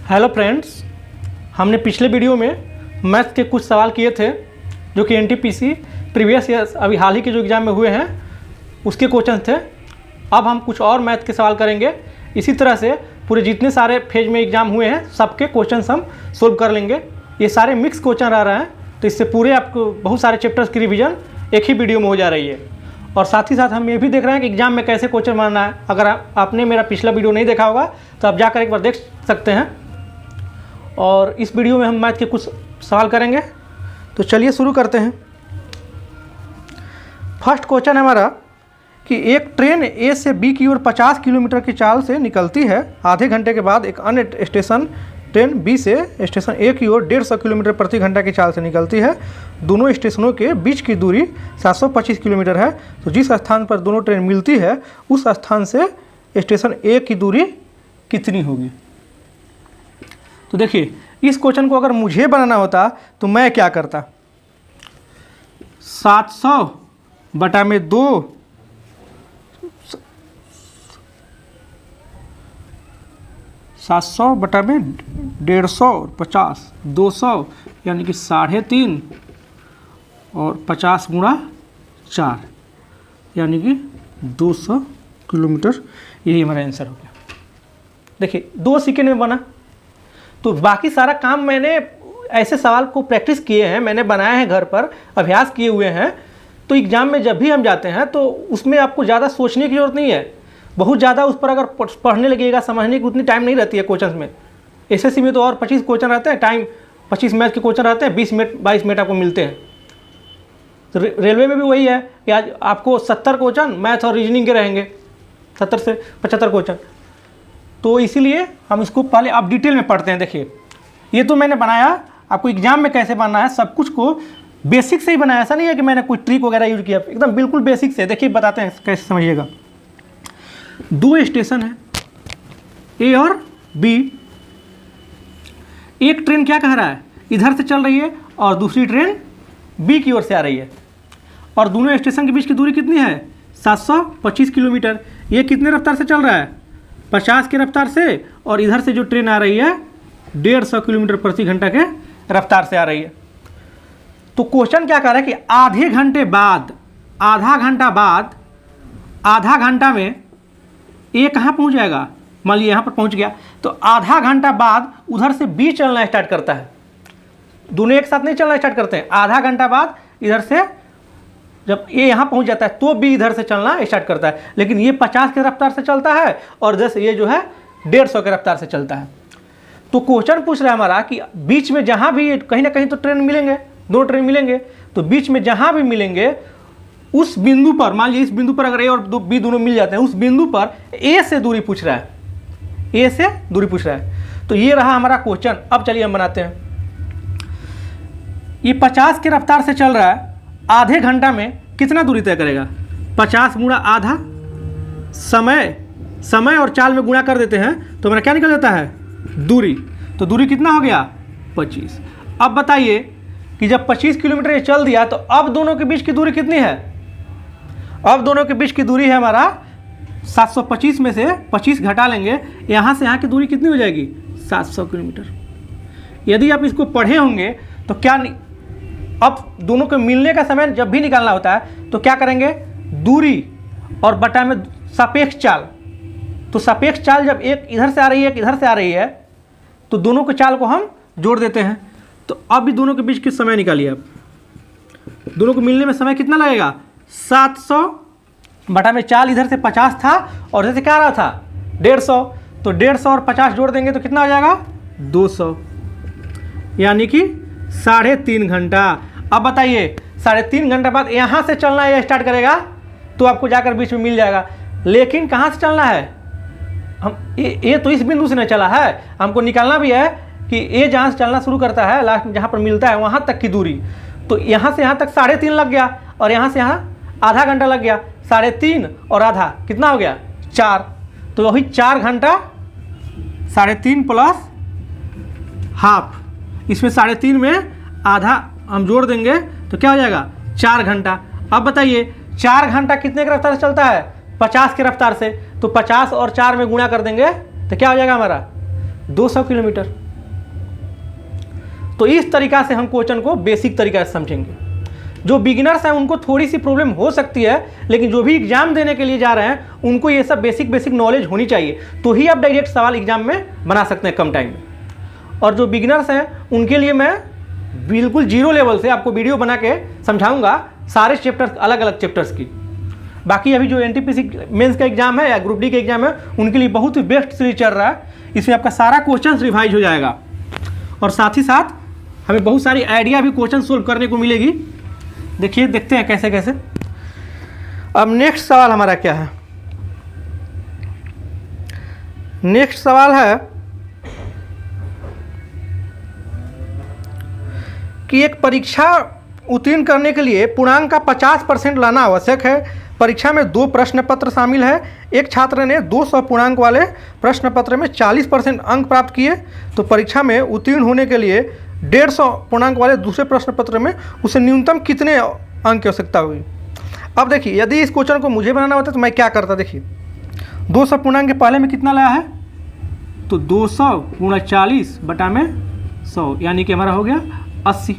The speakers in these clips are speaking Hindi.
हेलो फ्रेंड्स, हमने पिछले वीडियो में मैथ्स के कुछ सवाल किए थे जो कि एनटीपीसी प्रीवियस ईयर अभी हाल ही के जो एग्ज़ाम में हुए हैं उसके क्वेश्चन थे। अब हम कुछ और मैथ के सवाल करेंगे। इसी तरह से पूरे जितने सारे फेज में एग्ज़ाम हुए हैं सबके क्वेश्चन हम सोल्व कर लेंगे। ये सारे मिक्स क्वेश्चन आ रहे हैं, तो इससे पूरे आपको बहुत सारे चैप्टर्स की रिवीजन एक ही वीडियो में हो जा रही है। और साथ ही साथ हम ये भी देख रहे हैं कि एग्ज़ाम में कैसे क्वेश्चन बनाना है। अगर आपने मेरा पिछला वीडियो नहीं देखा होगा तो आप जाकर एक बार देख सकते हैं। और इस वीडियो में हम मैथ के कुछ सवाल करेंगे, तो चलिए शुरू करते हैं। फर्स्ट क्वेश्चन है हमारा कि एक ट्रेन ए से बी की ओर 50 किलोमीटर की चाल से निकलती है। आधे घंटे के बाद एक अन्य स्टेशन ट्रेन बी से स्टेशन ए की ओर 150 किलोमीटर प्रति घंटा की चाल से निकलती है। दोनों स्टेशनों के बीच की दूरी 725 किलोमीटर है। तो जिस स्थान पर दोनों ट्रेन मिलती है उस स्थान से स्टेशन ए की दूरी कितनी होगी। तो देखिए, इस क्वेश्चन को अगर मुझे बनाना होता तो मैं क्या करता। 700 बटा में 2 700 बटा में 150 50 200 यानी कि 3.5 और 50 गुणा 4 यानी कि 200 किलोमीटर। यही हमारा आंसर हो गया। देखिए 2 सेकेंड में बना। तो बाकी सारा काम मैंने ऐसे सवाल को प्रैक्टिस किए हैं, मैंने बनाए हैं, घर पर अभ्यास किए हुए हैं। तो एग्ज़ाम में जब भी हम जाते हैं तो उसमें आपको ज़्यादा सोचने की ज़रूरत नहीं है। बहुत ज़्यादा उस पर अगर पढ़ने लगिएगा, समझने की उतनी टाइम नहीं रहती है क्वेश्चन में। एसएससी में तो और 25 क्वेश्चन रहते हैं, टाइम 25 मैथ के क्वेश्चन रहते हैं, 20 मिनट 22 मिनट आपको मिलते हैं। तो रेलवे में भी वही है कि आज आपको 70 क्वेश्चन मैथ और रीजनिंग के रहेंगे, 70 से 75 क्वेश्चन। तो इसीलिए हम इसको पहले अब डिटेल में पढ़ते हैं। देखिए, ये तो मैंने बनाया, आपको एग्जाम में कैसे बनना है सब कुछ को बेसिक से ही बनाया। ऐसा नहीं है कि मैंने कोई ट्रिक वगैरह यूज किया, एकदम बिल्कुल बेसिक से। देखिए बताते हैं कैसे समझिएगा। 2 स्टेशन है ए और बी। एक ट्रेन क्या कह रहा है, इधर से चल रही है और दूसरी ट्रेन बी की ओर से आ रही है। और दोनों स्टेशन के बीच की दूरी कितनी है, 725 किलोमीटर। ये कितने रफ्तार से चल रहा है, 50 के रफ्तार से। और इधर से जो ट्रेन आ रही है 150 किलोमीटर प्रति घंटा के रफ्तार से आ रही है। तो क्वेश्चन क्या कह रहा है कि आधे घंटे बाद, आधा घंटा में ये कहाँ पहुँच जाएगा। मान लीजिए यहाँ पर पहुँच गया, तो आधा घंटा बाद उधर से बी चलना स्टार्ट करता है। दोनों एक साथ नहीं चलना स्टार्ट करते हैं। आधा घंटा बाद इधर से जब ये यहाँ पहुँच जाता है तो बी इधर से चलना स्टार्ट करता है। लेकिन ये 50 के रफ्तार से चलता है और जैसे ये जो है 150 के रफ्तार से चलता है। तो क्वेश्चन पूछ रहा है हमारा कि बीच में जहाँ भी कहीं ना कहीं तो ट्रेन मिलेंगे, 2 ट्रेन मिलेंगे। तो बीच में जहाँ भी मिलेंगे उस बिंदु पर, मान लीजिए इस बिंदु पर अगर ए और बी दोनों मिल जाते हैं, उस बिंदु पर ए से दूरी पूछ रहा है, ए से दूरी पूछ रहा है। तो ये रहा हमारा क्वेश्चन। अब चलिए हम बनाते हैं। ये 50 के रफ्तार से चल रहा है, आधे घंटा में कितना दूरी तय करेगा। 50 गुणा आधा, समय और चाल में गुणा कर देते हैं तो हमारा क्या निकल जाता है, दूरी। तो दूरी कितना हो गया, 25। अब बताइए कि जब 25 किलोमीटर ये चल दिया तो अब दोनों के बीच की दूरी कितनी है। अब दोनों के बीच की दूरी है हमारा 725 में से 25 घटा लेंगे, यहाँ से यहाँ की दूरी कितनी हो जाएगी, 700 किलोमीटर। यदि आप इसको पढ़े होंगे तो क्या अब दोनों के मिलने का समय जब भी निकालना होता है तो क्या करेंगे, दूरी और बटा में सापेक्ष चाल। तो सापेक्ष चाल जब एक इधर से आ रही है, एक इधर से आ रही है, तो दोनों के चाल को हम जोड़ देते हैं। तो अब भी दोनों के बीच की समय निकालिए। अब दोनों को मिलने में समय कितना लगेगा, 700 बटा में चाल। इधर से 50 था और इधर से क्या आ रहा था, 150। तो 150 और 50 जोड़ देंगे तो कितना हो जाएगा, 200, यानी कि 3.5 घंटा। अब बताइए 3.5 घंटे बाद यहाँ से चलना ये स्टार्ट करेगा तो आपको जाकर बीच में मिल जाएगा। लेकिन कहाँ से चलना है, हम ये तो इस बिंदु से नहीं चला है, हमको निकालना भी है कि ये जहाँ से चलना शुरू करता है लास्ट में जहाँ पर मिलता है वहाँ तक की दूरी। तो यहाँ से यहाँ तक 3.5 लग गया और यहाँ से यहाँ आधा घंटा लग गया। 3.5 और आधा कितना हो गया, 4। तो वही 4 घंटा, 3.5 प्लस हाफ, इसमें 3.5 में आधा हम जोड़ देंगे तो क्या हो जाएगा, 4 घंटा। अब बताइए 4 घंटा कितने के रफ्तार से चलता है, 50 के रफ्तार से। तो 50 और 4 में गुणा कर देंगे तो क्या हो जाएगा हमारा 200 किलोमीटर। तो इस तरीका से हम क्वेश्चन को बेसिक तरीका से समझेंगे। जो बिगिनर्स हैं उनको थोड़ी सी प्रॉब्लम हो सकती है, लेकिन जो भी एग्जाम देने के लिए जा रहे हैं उनको ये सब बेसिक नॉलेज होनी चाहिए, तो ही आप डायरेक्ट सवाल एग्जाम में बना सकते हैं कम टाइम में। और जो बिगिनर्स हैं उनके लिए मैं बिल्कुल जीरो लेवल से आपको वीडियो बना के समझाऊंगा सारे चैप्टर्स, अलग अलग चैप्टर्स की। बाकी अभी जो एनटीपीसी मेंस का एग्जाम है या ग्रुप डी का एग्जाम है उनके लिए बहुत ही बेस्ट सीरीज चल रहा है। इसमें आपका सारा क्वेश्चन रिवाइज हो जाएगा और साथ ही साथ हमें बहुत सारी आइडिया भी क्वेश्चन सोल्व करने को मिलेगी। देखिए, देखते हैं कैसे कैसे। अब नेक्स्ट सवाल हमारा क्या है? नेक्स्ट सवाल है कि एक परीक्षा उत्तीर्ण करने के लिए पूर्णांक का 50% लाना आवश्यक है। परीक्षा में 2 प्रश्न पत्र शामिल है। एक छात्र ने 200 पूर्णांक वाले प्रश्न पत्र में 40% अंक प्राप्त किए, तो परीक्षा में उत्तीर्ण होने के लिए 150 पूर्णांक वाले दूसरे प्रश्न पत्र में उसे न्यूनतम कितने अंक की आवश्यकता होगी? अब देखिए, यदि इस क्वेश्चन को मुझे बनाना होता तो मैं क्या करता? देखिए, 200 पूर्णांक के पहले में कितना लाया है, तो 200 गुणा 40 बटा में 100, यानी कि हमारा हो गया 80।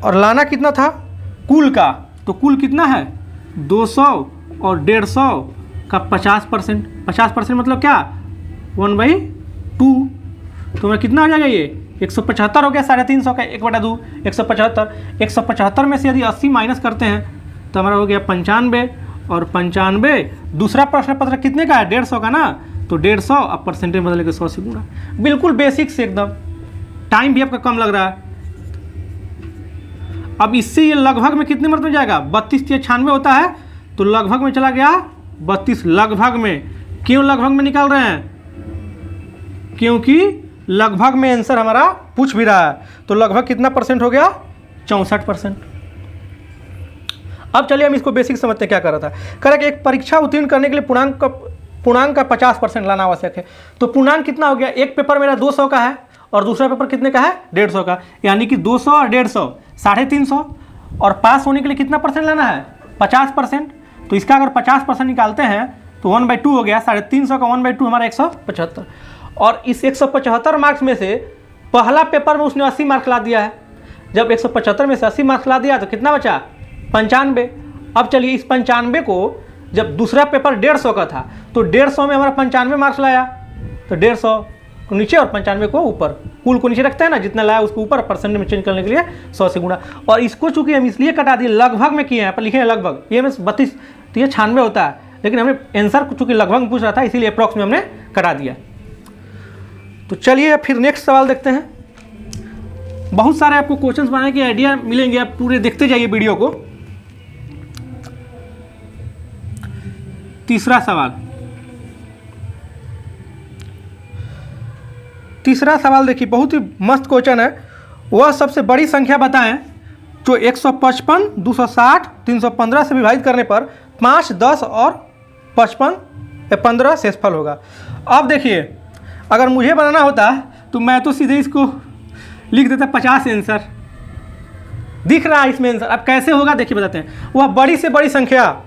और लाना कितना था कुल का, तो कुल कितना है 200 और 150 का 50%। 50% मतलब क्या 1/2, तो मैं कितना हो जाएगा ये 175 हो गया। 350 का 1/2 175। 175 में से यदि 80 माइनस करते हैं तो हमारा हो गया 95, और 95 दूसरा प्रश्न पत्र कितने का है 150 का ना, तो 150 अब परसेंटेज बदल के 100 से गुणा। बिल्कुल बेसिक से एकदम, टाइम भी आपका कम लग रहा है। अब इससे ये लगभग में कितने मिनट में जाएगा, 32 या 96 होता है, तो लगभग में चला गया 32। लगभग में क्यों लगभग में निकाल रहे हैं, क्योंकि लगभग में आंसर हमारा पूछ भी रहा है। तो लगभग कितना परसेंट हो गया 64%। अब चलिए हम इसको बेसिक समझते हैं क्या कर रहा था। कह रहा कि एक परीक्षा उत्तीर्ण करने के लिए पूर्णांक का 50% लाना आवश्यक है। तो पूर्णांक कितना हो गया, एक पेपर मेरा 200 का है और दूसरा पेपर कितने का है 150 का, यानी कि 200 और 150 350। और पास होने के लिए कितना परसेंट लाना है 50%। तो इसका अगर 50% निकालते हैं तो 1/2 हो गया। 350 का 1/2 हमारा 175। और इस 175 मार्क्स में से पहला पेपर में उसने 80 मार्क्स ला दिया है। जब 175 में से 80 मार्क्स ला दिया तो कितना बचा 95। अब चलिए इस 95 को, जब दूसरा पेपर 150 का था तो 150 में हमारा 95 मार्क्स लाया, तो 150 को नीचे और 95 को ऊपर, कुल को नीचे रखते हैं ना, जितना लाया उसको ऊपर, परसेंट में चेंज करने के लिए 100 से गुणा। और इसको चूंकि हम इसलिए कटा दिए, लगभग में किए हैं, पर लिखे हैं लगभग, ये में 32 तो ये 96 होता है, लेकिन हमने आंसर चूंकि लगभग में पूछ रहा था इसीलिए अप्रॉक्स में हमने कटा दिया। तो चलिए फिर नेक्स्ट सवाल देखते हैं। बहुत सारे आपको क्वेश्चंस बनाने के आइडिया मिलेंगे, आप पूरे देखते जाइए वीडियो को। तीसरा सवाल देखिए, बहुत ही मस्त क्वेश्चन है। वह सबसे बड़ी संख्या बताएं जो 155, 260, 315 से विभाजित करने पर 5, 10 और 55 या 15 शेषफल होगा। अब देखिए, अगर मुझे बनाना होता तो मैं तो सीधे इसको लिख देता 50 आंसर। दिख रहा है इसमें आंसर। अब कैसे होगा देखिए बताते हैं। वह बड़ी से बड़ी संख्या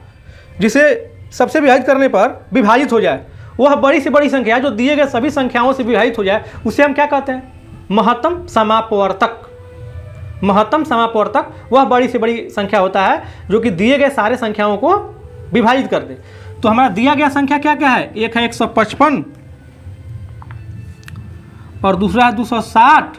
जिसे सबसे विभाजित करने पर विभाजित हो जाए, वह बड़ी से बड़ी संख्या जो दिए गए सभी संख्याओं से विभाजित हो जाए, उसे हम क्या कहते हैं महत्तम समापवर्तक। महत्तम समापवर्तक वह बड़ी से बड़ी संख्या होता है जो कि दिए गए सारे संख्याओं को विभाजित कर दे। तो हमारा दिया गया संख्या क्या क्या है, एक है 155 और दूसरा है 260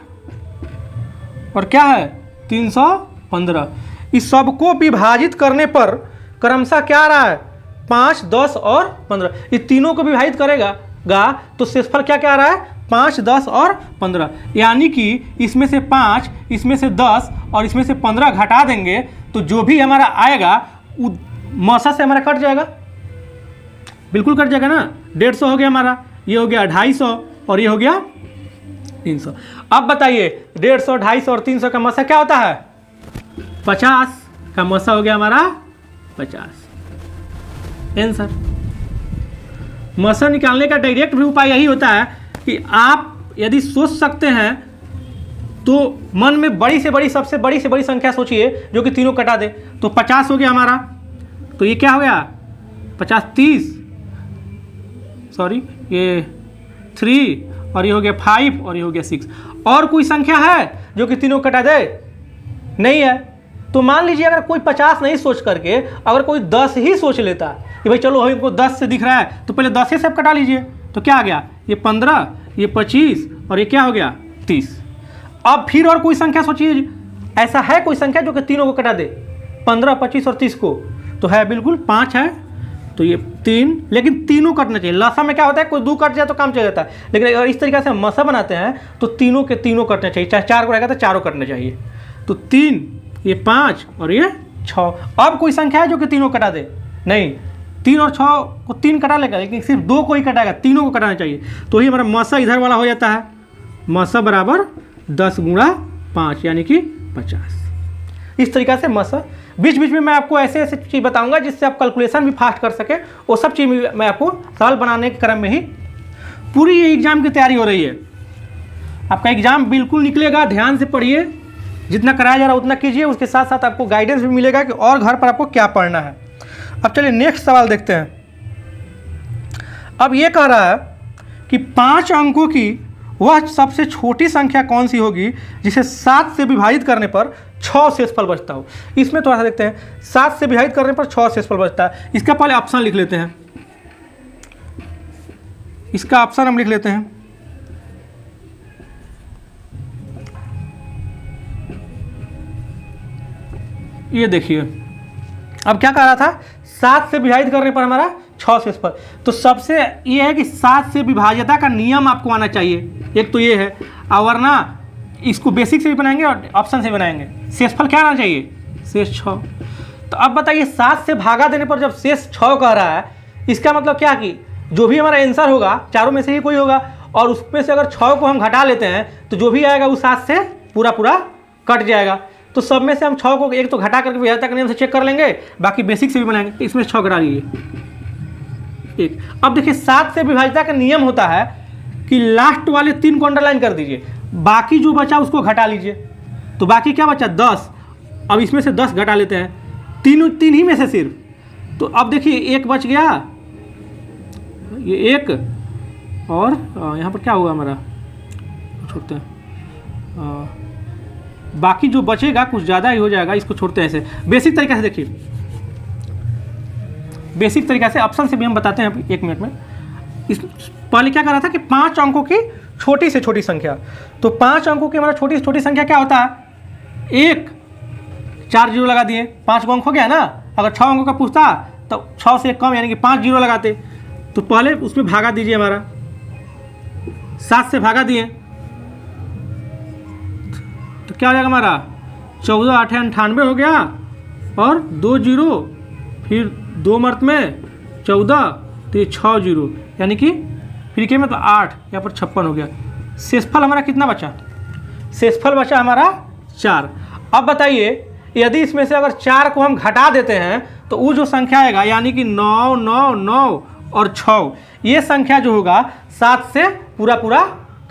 और क्या है 315। इस सबको विभाजित करने पर क्रमशः क्या आ रहा है 5, 10 और 15। इस तीनों को विभाजित करेगा तो शेषफल क्या क्या आ रहा है 5, 10 और 15। यानी कि इसमें से 5, इसमें से 10 और इसमें से 15 घटा देंगे तो जो भी हमारा आएगा वो मौसा से हमारा कट जाएगा, बिल्कुल कट जाएगा ना। 150 हो गया हमारा, ये हो गया 250 और ये हो गया 300। अब बताइए 150, 250 और 300 का मौसा क्या होता है 50 का मौसा हो गया हमारा 50 आंसर। मौसा निकालने का डायरेक्ट भी उपाय यही होता है कि आप यदि सोच सकते हैं तो मन में बड़ी से बड़ी सबसे बड़ी से बड़ी संख्या सोचिए जो कि तीनों कटा दे। तो 50 हो गया हमारा, तो ये क्या हो गया 50, 30, सॉरी ये 3 और ये हो गया 5 और ये हो गया 6। और कोई संख्या है जो कि तीनों को कटा दे? नहीं है। तो मान लीजिए अगर कोई 50 नहीं सोच करके अगर कोई 10 ही सोच लेता कि भाई चलो हमको 10 से दिख रहा है तो पहले 10 ही सब कटा लीजिए, तो क्या आ गया? ये 15, ये 25 और ये क्या हो गया? 30। अब फिर और कोई संख्या सोचिए, ऐसा है कोई संख्या जो कि तीनों को कटा दे? 15, 25 और 30 को तो है बिल्कुल, 5 है तो ये 3, लेकिन तीनों कटना चाहिए। लसा में क्या होता है, कोई 2 कट जाए तो काम चल जाता है, लेकिन अगर इस तरीके से हम मसा बनाते हैं तो तीनों के तीनों कटने चाहिए, चाहे 4 को रहेगा तो चारों कटने चाहिए। तो 3, ये 5 और ये 6। अब कोई संख्या है जो कि तीनों कटा दे? नहीं। 3 और 6 को 3 कटा लेगा, लेकिन सिर्फ 2 को ही कटाएगा, तीनों को कटाना चाहिए। तो ही हमारा मसा इधर वाला हो जाता है, मसा बराबर 10 गुणा 5 यानी कि 50। इस तरीक़ा से मसा। बीच बीच में मैं आपको ऐसे ऐसे चीज़ बताऊंगा जिससे आप कैलकुलेशन भी फास्ट कर सकें। वो सब चीज़ मैं आपको सवाल बनाने के क्रम में ही पूरी ये एग्ज़ाम की तैयारी हो रही है। आपका एग्ज़ाम बिल्कुल निकलेगा, ध्यान से पढ़िए, जितना कराया जा रहा है उतना कीजिए, उसके साथ साथ आपको गाइडेंस भी मिलेगा कि और घर पर आपको क्या पढ़ना है। अब चलिए नेक्स्ट सवाल देखते हैं। अब ये कह रहा है कि 5 अंकों की वह सबसे छोटी संख्या कौन सी होगी जिसे 7 से विभाजित करने पर 6 शेषफल बचता हो। इसमें थोड़ा सा देखते हैं, 7 से विभाजित करने पर 6 शेषफल बचता है। इसका पहले ऑप्शन लिख लेते हैं, इसका ऑप्शन हम लिख लेते हैं। ये देखिए, अब क्या कह रहा था, 7 से विभाजित करने पर हमारा 6 शेषफल। तो सबसे ये है कि 7 से विभाज्यता का नियम आपको आना चाहिए, एक तो ये है, और वरना इसको बेसिक से भी बनाएंगे और ऑप्शन से बनाएंगे। शेषफल क्या आना चाहिए? शेष 6। तो अब बताइए 7 से भागा देने पर जब शेष 6 कह रहा है, इसका मतलब क्या कि जो भी हमारा आंसर होगा चारों में से ही कोई होगा, और उसमें से अगर 6 को हम घटा लेते हैं तो जो भी आएगा वो 7 से पूरा पूरा कट जाएगा। तो सब में से हम 6 को एक तो घटा करके विभाज्यता के नियम से चेक कर लेंगे, बाकी बेसिक से भी बनाएंगे। इसमें 6 घटा लीजिए एक। अब देखिए 7 से विभाज्यता का नियम होता है कि लास्ट वाले 3 को अंडरलाइन कर दीजिए, बाकी जो बचा उसको घटा लीजिए। तो बाकी क्या बचा? 10। अब इसमें से 10 घटा लेते हैं, 3 ही में से सिर्फ। तो अब देखिए 1 बच गया, ये 1, और यहाँ पर क्या हुआ हमारा, छोड़ते हैं, बाकी जो बचेगा कुछ ज़्यादा ही हो जाएगा, इसको छोड़ते हैं ऐसे। बेसिक तरीके से देखिए, बेसिक तरीके से ऑप्शन से भी हम बताते हैं 1 मिनट में। इस पहले क्या कर रहा था कि 5 अंकों की छोटी से छोटी संख्या। तो 5 अंकों की हमारा छोटी से छोटी संख्या क्या होता है? 1, 4 जीरो लगा दिए, 5 अंक हो गया ना। अगर 6 अंकों का पूछता तो 6 से कम यानी कि 5 जीरो लगाते। तो पहले उसमें भागा दीजिए, हमारा 7 से भागा दिए तो क्या हो जाएगा हमारा? 14 8 98 हो गया, और 2 जीरो, फिर 2 मर्त में 14, तो ये 6 जीरो यानी कि फिर के मतलब 8, यहाँ पर 56 हो गया। शेषफल हमारा कितना बचा? शेषफल बचा हमारा 4। अब बताइए यदि इसमें से अगर 4 को हम घटा देते हैं तो वो जो संख्या आएगा यानी कि 9 9 9 और 6, ये संख्या जो होगा 7 से पूरा पूरा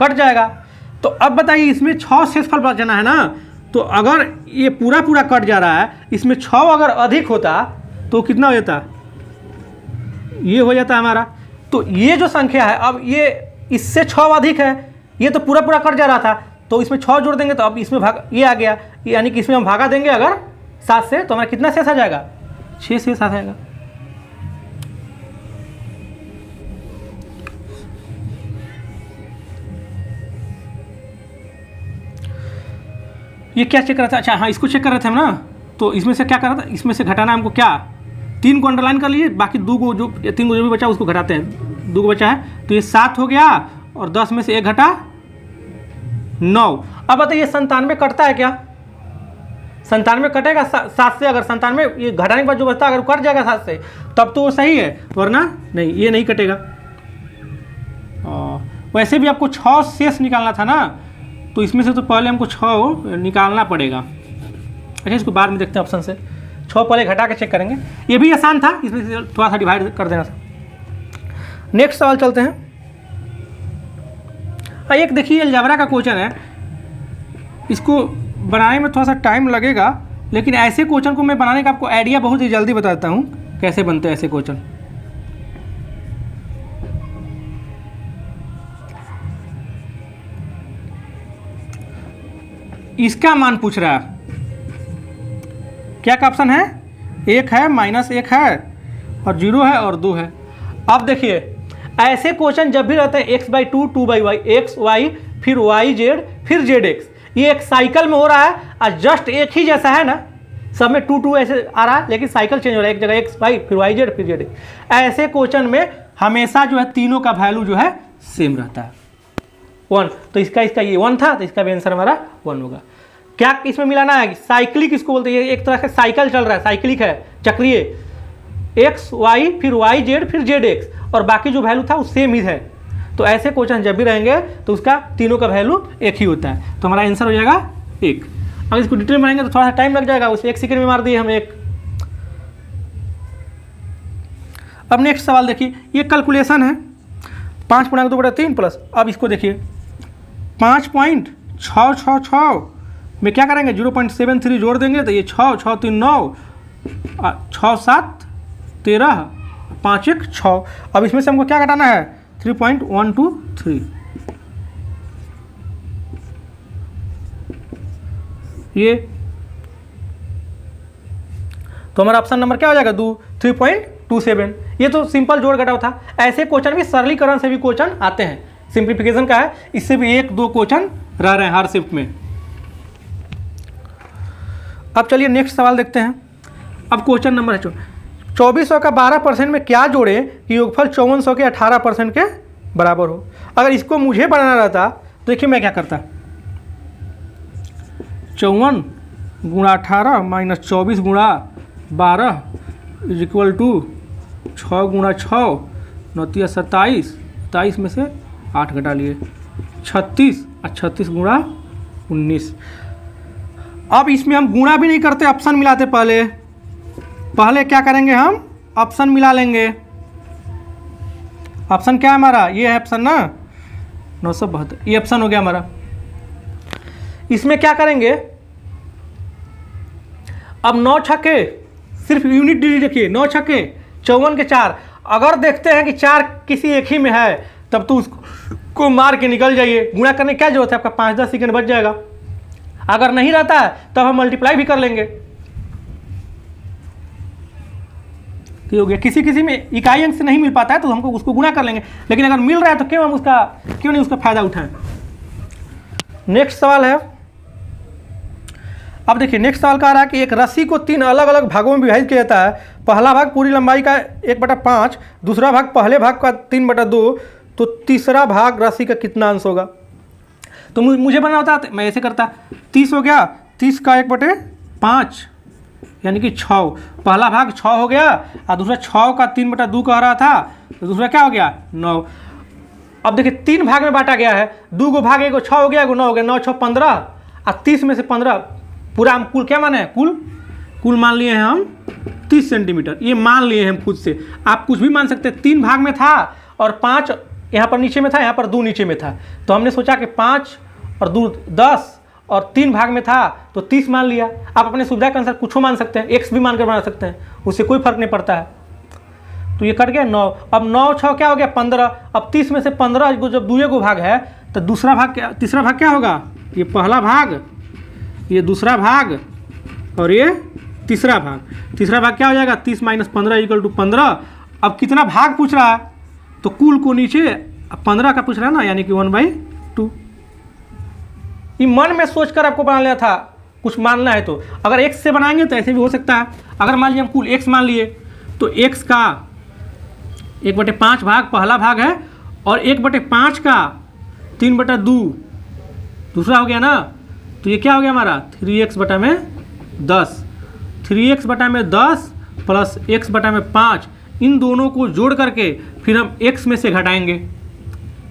कट जाएगा। तो अब बताइए इसमें 6 शेषफल बचना है ना, तो अगर ये पूरा पूरा कट जा रहा है, इसमें 6 अगर अधिक होता तो कितना हो जाता? ये हो जाता हमारा। तो ये जो संख्या है, अब ये इससे 6 अधिक है, ये तो पूरा पूरा कट जा रहा था, तो इसमें 6 जोड़ देंगे तो अब इसमें भाग ये आ गया, यानी कि इसमें हम भागा देंगे अगर 7 से, तो हमारा कितना शेष आ जाएगा? 6 शेष आ जाएगा। ये क्या चेक कर रहा था? अच्छा हाँ, इसको चेक कर रहे थे हम ना। तो इसमें से क्या कर रहा था, इसमें से घटाना हमको क्या? 3 को अंडरलाइन कर लीजिए, बाकी 2 को जो 3 को जो भी बचा उसको घटाते हैं। 2 को बचा है तो ये 7 हो गया, और 10 में से 1 घटा 9। अब बताइए 97 कटता है क्या? 97 कटेगा 7 से? अगर 97 ये घटाने के बाद जो बचता अगर कट जाएगा 7 से तब तो वो सही है, वरना नहीं, ये नहीं कटेगा। वैसे भी आपको 6 शेष निकालना था ना, तो इसमें से तो पहले हमको 6 निकालना पड़ेगा। अच्छा इसको बाद में देखते हैं ऑप्शन से। 6 पहले घटा के चेक करेंगे, ये भी आसान था, इसमें से थोड़ा सा डिवाइड कर देना था। नेक्स्ट सवाल चलते हैं। एक देखिए अलजेब्रा का क्वेश्चन है, इसको बनाने में थोड़ा सा टाइम लगेगा, लेकिन ऐसे क्वेश्चन को मैं बनाने का आपको आइडिया बहुत ही जल्दी बताता हूँ कैसे बनते हैं ऐसे क्वेश्चन। इसका मान पूछ रहा है। क्या का ऑप्शन है? 1 है, -1 है और 0 है और 2 है। अब देखिए ऐसे क्वेश्चन जब भी रहते हैं x/2 2/y, x y फिर y z फिर zx, ये एक साइकिल में हो रहा है और जस्ट एक ही जैसा है ना, सब में 2 2 ऐसे आ रहा है, लेकिन साइकिल चेंज हो रहा है, एक जगह x y फिर y z फिर zx। ऐसे क्वेश्चन में हमेशा जो है तीनों का वैल्यू जो है सेम रहता है 1। तो इसका ये 1 था, तो इसका भी आंसर हमारा 1 होगा। क्या इसमें मिलाना है? साइक्लिक इसको बोलते हैं, एक तरह से साइकिल चल रहा है, साइक्लिक है, चक्रीय, एक्स वाई फिर वाई जेड फिर जेड एक्स और बाकी जो वैल्यू था वो सेम ही है। तो ऐसे क्वेश्चन जब भी रहेंगे तो उसका तीनों का वैल्यू एक ही होता है। तो हमारा आंसर हो जाएगा 1। अगर इसको डिटेल में बनाएंगे तो थोड़ा सा टाइम लग जाएगा, उसे 1 सेकंड में मार दिए हम 1। अब नेक्स्ट सवाल देखिए, ये कैलकुलेशन है 5/2/3 प्लस, अब इसको देखिए 5.666 में क्या करेंगे, 0.73 जोड़ देंगे तो ये 6 6 3 9 6 7 13 5 1 6। अब इसमें से हमको क्या घटाना है, 3.123। ये तो हमारा ऑप्शन नंबर क्या हो जाएगा, 3.27। ये तो सिंपल जोड़ घटाव था। ऐसे क्वेश्चन भी सरलीकरण से भी क्वेश्चन आते हैं, सिंप्लीफिकेशन का है, इससे भी 1-2 क्वेश्चन रह रहे हैं हर शिफ्ट में। अब चलिए नेक्स्ट सवाल देखते हैं। अब क्वेश्चन नंबर है 2400 का 12% में क्या जोड़े कि योगफल 5400 के 18% के बराबर हो। अगर इसको मुझे बनाना रहता तो देखिए मैं क्या करता, 54 × 18 - 24 × 12 = 6 × 6 9 27, 27 में से 8 घटा लिए 36 और 36 × 19। अब इसमें हम गुणा भी नहीं करते, ऑप्शन मिलाते। पहले क्या करेंगे, हम ऑप्शन मिला लेंगे। ऑप्शन क्या है हमारा, ये है ऑप्शन ना 972, ये ऑप्शन हो गया हमारा। इसमें क्या करेंगे, अब 9 छक्के, सिर्फ यूनिट डिजिट देखिए, 9 छक्के 54 के 4। अगर देखते हैं कि 4 किसी एक ही में है तब तो उसको मार के निकल जाइए, गुणा करने क्या जरूरत है, आपका 5-10 सेकंड बच जाएगा। अगर नहीं रहता है तब हम मल्टीप्लाई भी कर लेंगे, हो गया। किसी में इकाई अंक से नहीं मिल पाता है तो हमको उसको गुणा कर लेंगे, लेकिन अगर मिल रहा है तो क्यों नहीं उसका फायदा उठाएं। नेक्स्ट सवाल है, अब देखिए नेक्स्ट सवाल कह रहा है कि एक रस्सी को 3 अलग अलग भागों में विभाजित किया जाता है। पहला भाग पूरी लंबाई का 1/5, दूसरा भाग पहले भाग का 3/2, तो तीसरा भाग रस्सी का कितना अंश होगा। तो मुझे बना होता है, मैं ऐसे करता, 30 हो गया, 30 का 1/5 यानी कि 6। पहला भाग 6 हो गया और दूसरा 6 का 3/2 कह रहा था, तो दूसरा क्या हो गया 9। अब देखिए 3 भाग में बांटा गया है, 2 गो भाग, 1 6 हो गया, 9 हो गया, 9 6 15 और 30 में से 15 पूरा हम कुल क्या माने हैं, कुल मान लिए हैं हम 30 सेंटीमीटर। ये मान लिए हैं हम खुद से, आप कुछ भी मान सकते हैं। 3 भाग में था और 5 यहाँ पर नीचे में था, यहाँ पर 2 नीचे में था, तो हमने सोचा कि 5 और 2 10 और 3 भाग में था तो 30 मान लिया। आप अपने सुविधा के अनुसार कुछ मान सकते हैं, x भी मानकर बना सकते हैं, उससे कोई फर्क नहीं पड़ता है। तो ये कट गया 9। अब 9 6 क्या हो गया 15। अब 30 में से 15 को जब 2 भाग है तो तीसरा भाग क्या होगा, ये पहला भाग, ये दूसरा भाग और ये तीसरा भाग क्या हो जाएगा, 30 - 15 = 15। अब कितना भाग पूछ रहा है तो कुल को नीचे 15 का पूछ रहा है ना, यानी कि 1/2। ये मन में सोचकर आपको बना लिया था, कुछ मानना है तो। अगर x से बनाएंगे तो ऐसे भी हो सकता है। अगर मान लीजिए हम कुल x मान लिए तो x का 1/5 भाग पहला भाग है और 1/5 का 3/2 दूसरा हो गया ना, तो ये क्या हो गया हमारा 3x/10। 3x/10 प्लस x/5, इन दोनों को जोड़ करके फिर हम x में से घटाएंगे,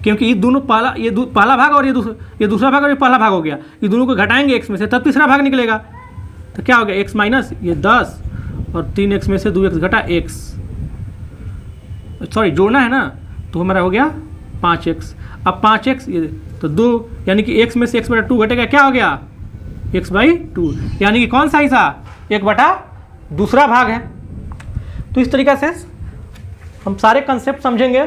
क्योंकि ये दोनों पहला भाग और ये दूसरा भाग और ये पहला भाग हो गया, ये दोनों को घटाएंगे x में से, तब तीसरा भाग निकलेगा। तो क्या हो गया x माइनस ये 10 और 3x में से 2x घटा x, सॉरी जोड़ना है ना, तो हमारा हो गया 5x। अब 5x ये तो 2, यानी कि x में से x/2 घटेगा, क्या हो गया x/2, यानी कि कौन सा हिस्सा 1/2 भाग है। तो इस तरीक़ा से हम सारे कंसेप्ट समझेंगे,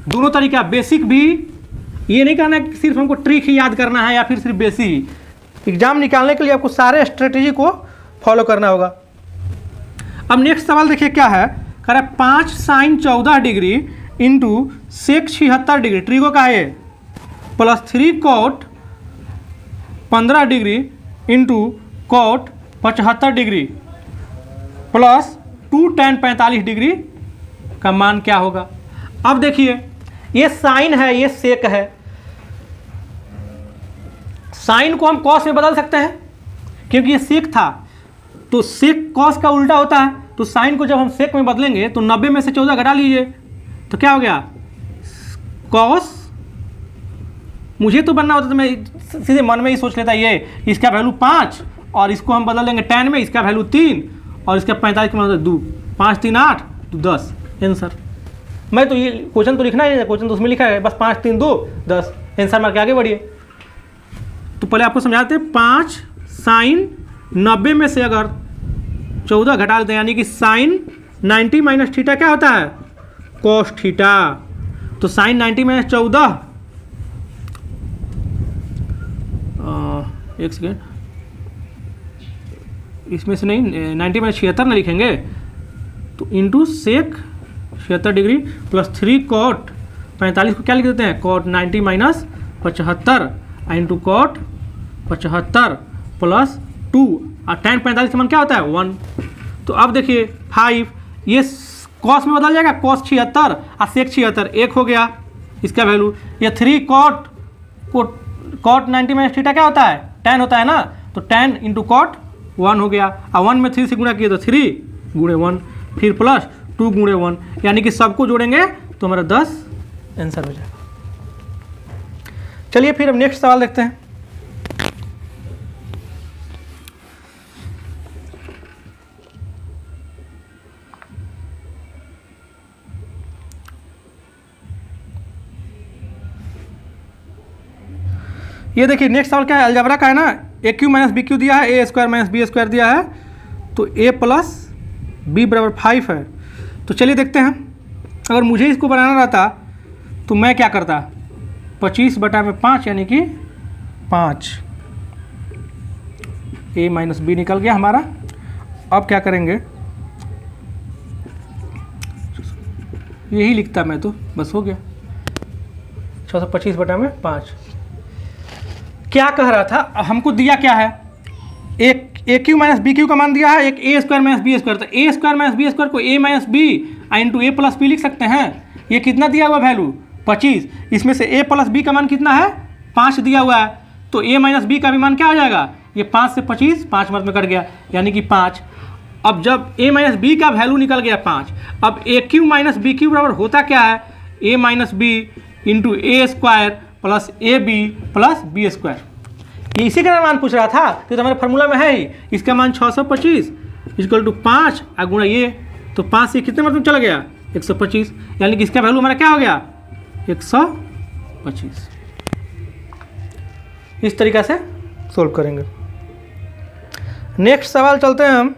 दोनों तरीका बेसिक भी ये नहीं करना है कि सिर्फ हमको ट्रिक ही याद करना है या फिर सिर्फ बेसिक ही। एग्जाम निकालने के लिए आपको सारे स्ट्रेटेजी को फॉलो करना होगा। अब नेक्स्ट सवाल देखिए क्या है, कह रहा है 5 sin 14 degree into sec 76 degree ट्रिगो का है plus 3 cot 15 degree into cot 75 degree plus 2 tan 45 degree का मान क्या होगा। अब देखिए ये साइन है, ये सेक है, साइन को हम कॉस में बदल सकते हैं क्योंकि ये सेक था, तो सेक कॉस का उल्टा होता है, तो साइन को जब हम सेक में बदलेंगे तो 90 में से 14 घटा लीजिए तो क्या हो गया कॉस। मुझे तो बनना होता तो मैं सीधे मन में ही सोच लेता ये इसका वैल्यू 5 और इसको हम बदल देंगे tan में, इसका वैल्यू 3 और इसका 45 का मतलब 2, 5 3 8 तो 10 आंसर। मैं तो ये क्वेश्चन तो लिखना है, क्वेश्चन तो उसमें लिखा है बस 5 3 2 10 आंसर मार के आगे बढ़िए। तो पहले आपको समझाते हैं 5 sin 90 में से अगर 14 घटा देते हैं यानी कि साइन 90 माइनस थीटा क्या होता है कॉस थीटा। तो साइन 90 माइनस 14 एक सेकेंड इसमें से नहीं 90 माइनस 76 ना लिखेंगे तो into sec 76 degree plus 3 cot 45 को क्या लिख देते हैं cot 90 minus 75 into cot 75 plus 2 और tan 45 का मान क्या होता है 1। तो अब देखिए 5 ये कॉस में बदल जाएगा cos 76 और सेक 76 एक हो गया इसका वैल्यू। ये 3 cot 90 माइनस थीटा क्या होता है tan होता है ना, तो tan इंटू cot 1 हो गया और 1 में 3 से गुणा किए तो 3 गुणे 1 फिर प्लस 2 गुणे 1 यानी कि सबको जोड़ेंगे तो हमारा 10 आंसर हो जाएगा। चलिए फिर अब नेक्स्ट सवाल देखते हैं। ये देखिए नेक्स्ट सवाल क्या है, अलजेब्रा का है ना, ए क्यू माइनस बी क्यू दिया है, ए स्क्वायर माइनस बी स्क्वायर दिया है, तो ए प्लस बी बराबर 5 है। तो चलिए देखते हैं, अगर मुझे इसको बनाना रहता तो मैं क्या करता 25/5 यानी कि 5, ए माइनस बी निकल गया हमारा। अब क्या करेंगे यही लिखता मैं तो बस हो गया 625/5। क्या कह रहा था हमको दिया क्या है एक ए क्यू माइनस बी क्यू का मान दिया है, एक ए स्क्वायर माइनस बी स्क्वायर, तो ए स्क्वायर माइनस बी स्क्वायर को ए माइनस बी इंटू ए प्लस बी लिख सकते हैं। ये कितना दिया हुआ वैल्यू 25, इसमें से ए प्लस बी का मान कितना है 5 दिया हुआ है, तो ए माइनस बी का भी मान क्या हो जाएगा ये 5 से 25 5 मत में कट गया यानी कि 5। अब जब ए माइनस बी का वैल्यू निकल गया 5, अब A cube minus B cube बराबर होता क्या है A minus B into A square plus A B plus B square. ये इसी का मान पूछ रहा था तो हमारे फार्मूला में है ही, इसका मान 625 इक्वल टू 5 और गुणा ये, तो 5 से कितने मतलब चला गया 125 यानी कि इसका वैल्यू हमारा क्या हो गया 125। इस तरीक़ा से सोल्व करेंगे। नेक्स्ट सवाल चलते हैं हम।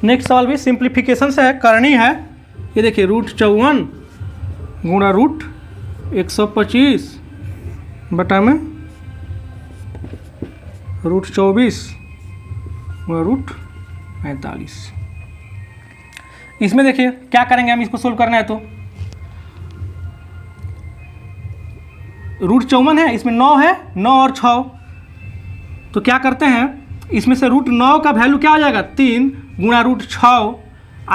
नेक्स्ट सवाल भी सिंप्लीफिकेशन से है, करनी है। ये देखिए √54 गुणा √125 बटा में √24 गुणा √45। इसमें देखिए क्या करेंगे हम, इसको सोल्व करना है तो √54 है, इसमें 9 है, 9 और 6, तो क्या करते हैं इसमें से √9 का वैल्यू क्या हो जाएगा 3 गुणा √6,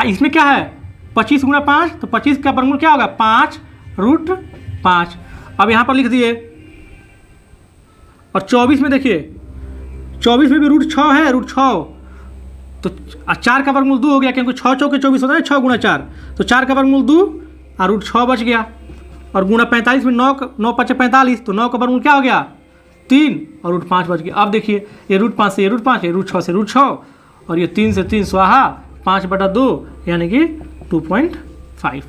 इसमें क्या है 25 गुणा 5, तो 25 का वर्गमूल क्या होगा 5 √5। अब यहाँ पर लिख दिए और 24 में देखिए 24 में भी √6 है, √6 तो 4 का वर्गमूल 2 हो गया क्योंकि 6 चौके 24 होता है, 6 गुणा 4 तो 4 का वर्गमूल 2 और √6 बच गया। और गुणा 45 में 9 5 45 तो 9 का वर्गमूल क्या हो गया 3 और √5 बच गया। अब देखिए ये √5 से ये √5, ये √6 से √6 और ये 3 से 3 स्वाहा 5/2 यानी कि 2.5।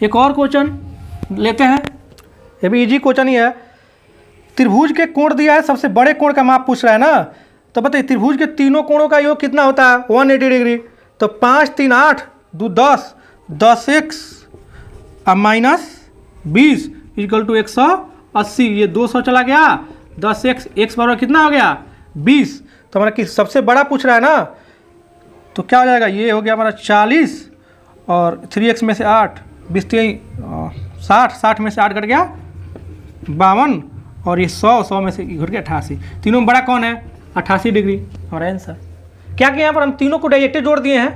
एक और क्वेश्चन लेते हैं, ये भी इजी क्वेश्चन ही है। त्रिभुज के कोण दिया है, सबसे बड़े कोण का माप पूछ रहा है ना, तो बताइए त्रिभुज के तीनों कोणों का योग कितना होता है 180 डिग्री। तो 5 3 8 2 10 10x -20 इक्वल टू 180। ये 200 चला गया, 10x x बराबर कितना हो गया 20। तो हमारा किस सबसे बड़ा पूछ रहा है ना, तो क्या हो जाएगा, ये हो गया हमारा 40 और 3x में से 8 20 60 60 में से 8 घट गया 52 और ये 100 में से घट गया 88। तीनों में बड़ा कौन है 88 डिग्री हमारा आंसर। क्या किया यहाँ पर हम तीनों को डायरेक्ट जोड़ दिए हैं,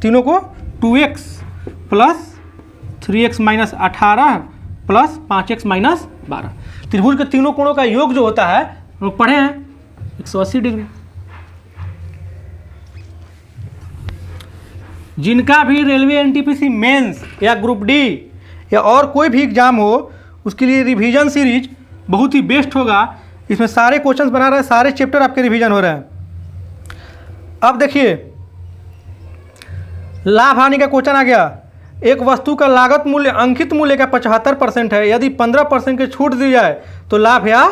तीनों को 2x plus 3x minus 18 plus 5x minus 12। त्रिभुज के तीनों कोणों का योग जो होता है हम लोग पढ़े हैं 180 डिग्री। जिनका भी रेलवे एनटीपीसी मेंस या ग्रुप डी या और कोई भी एग्जाम हो उसके लिए रिवीजन सीरीज बहुत ही बेस्ट होगा। इसमें सारे क्वेश्चंस बना रहे हैं, सारे चैप्टर आपके रिवीजन हो रहे हैं। अब देखिए लाभ हानि का क्वेश्चन आ गया। एक वस्तु का लागत मूल्य अंकित मूल्य का 75% है, यदि 15% की छूट दी जाए तो लाभ या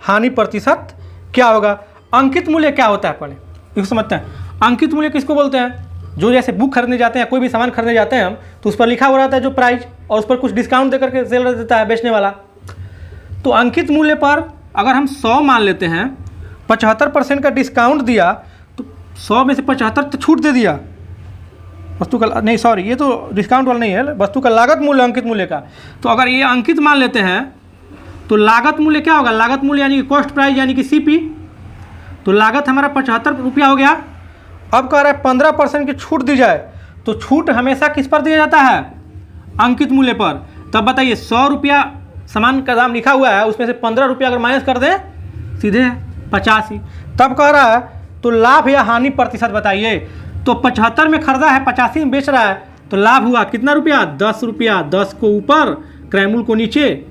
हानि प्रतिशत क्या होगा। अंकित मूल्य क्या होता है पहले इसको समझते हैं। अंकित मूल्य किसको बोलते हैं, जो जैसे बुक खरीदने जाते हैं, कोई भी सामान खरीदने जाते हैं हम, तो उस पर लिखा हुआ रहता है जो प्राइस, और उस पर कुछ डिस्काउंट देकर के सेल देता है बेचने वाला। तो अंकित मूल्य पर अगर हम 100 मान लेते हैं, 75% का डिस्काउंट दिया, तो 100 में से 75 तो छूट दे दिया वस्तु का, नहीं सॉरी ये तो डिस्काउंट वाला नहीं है, वस्तु का लागत मूल्य अंकित मूल्य का। तो अगर ये अंकित मान लेते हैं तो लागत मूल्य क्या होगा, लागत मूल्य यानी कि कॉस्ट प्राइस यानी कि सीपी। तो लागत हमारा 75 रुपया हो गया। अब कह रहा है 15% की छूट दी जाए, तो छूट हमेशा किस पर दिया जाता है, अंकित मूल्य पर। तब बताइए 100 रुपया सामान का दाम लिखा हुआ है, उसमें से 15 रुपया अगर माइनस कर दें सीधे 85। तब कह रहा है तो लाभ या हानि प्रतिशत बताइए। तो 75 में खरीदा है, 85 में बेच रहा है, तो लाभ हुआ कितना रुपया 10 रुपया। 10 को ऊपर क्रैमूल को नीचे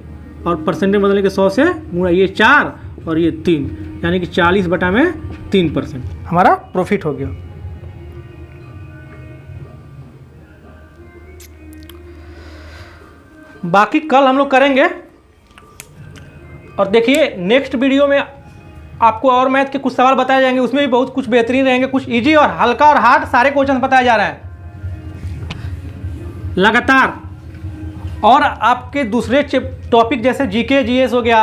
और परसेंटेज बदलने के 100 से गुणा, ये 4 और ये 3 यानी कि 40/3% हमारा प्रॉफिट हो गया। बाकी कल हम लोग करेंगे। और देखिए नेक्स्ट वीडियो में आपको और मैथ के कुछ सवाल बताए जाएंगे, उसमें भी बहुत कुछ बेहतरीन रहेंगे, कुछ इजी और हल्का और हार्ड सारे क्वेश्चन बताए जा रहे हैं लगातार। और आपके दूसरे टॉपिक जैसे जीके जीएस हो गया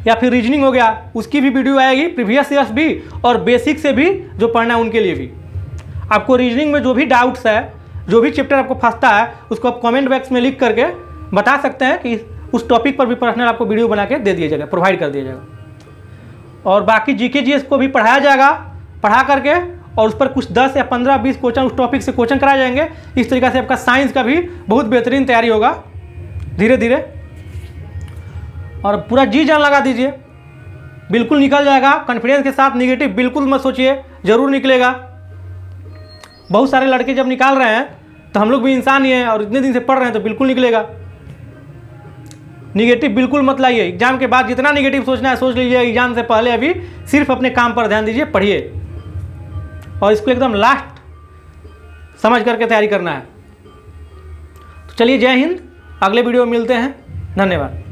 या फिर रीजनिंग हो गया, उसकी भी वीडियो आएगी, प्रीवियस ईयर्स भी और बेसिक से भी जो पढ़ना है उनके लिए भी। आपको रीजनिंग में जो भी डाउट्स है, जो भी चैप्टर आपको फंसता है, उसको आप कमेंट बॉक्स में लिख करके बता सकते हैं कि उस टॉपिक पर भी पर्सनल आपको वीडियो बना के दे दिया जाएगा, प्रोवाइड कर दिया जाएगा। और बाकी जीके जीएस को भी पढ़ाया जाएगा, पढ़ा करके और उस पर कुछ 10 या 15 20 क्वेश्चन उस टॉपिक से क्वेश्चन कराए जाएंगे। इस तरीके से आपका साइंस का भी बहुत बेहतरीन तैयारी होगा धीरे धीरे। और पूरा जी जान लगा दीजिए, बिल्कुल निकल जाएगा कॉन्फिडेंस के साथ। निगेटिव बिल्कुल मत सोचिए, जरूर निकलेगा। बहुत सारे लड़के जब निकाल रहे हैं तो हम लोग भी इंसान ही हैं और इतने दिन से पढ़ रहे हैं तो बिल्कुल निकलेगा। निगेटिव बिल्कुल मत लाइए। एग्जाम के बाद जितना निगेटिव सोचना है सोच लीजिए, एग्जाम से पहले अभी सिर्फ अपने काम पर ध्यान दीजिए, पढ़िए और इसको एकदम लास्ट समझ करके तैयारी करना है। तो चलिए, जय हिंद। अगले वीडियो में मिलते हैं। धन्यवाद।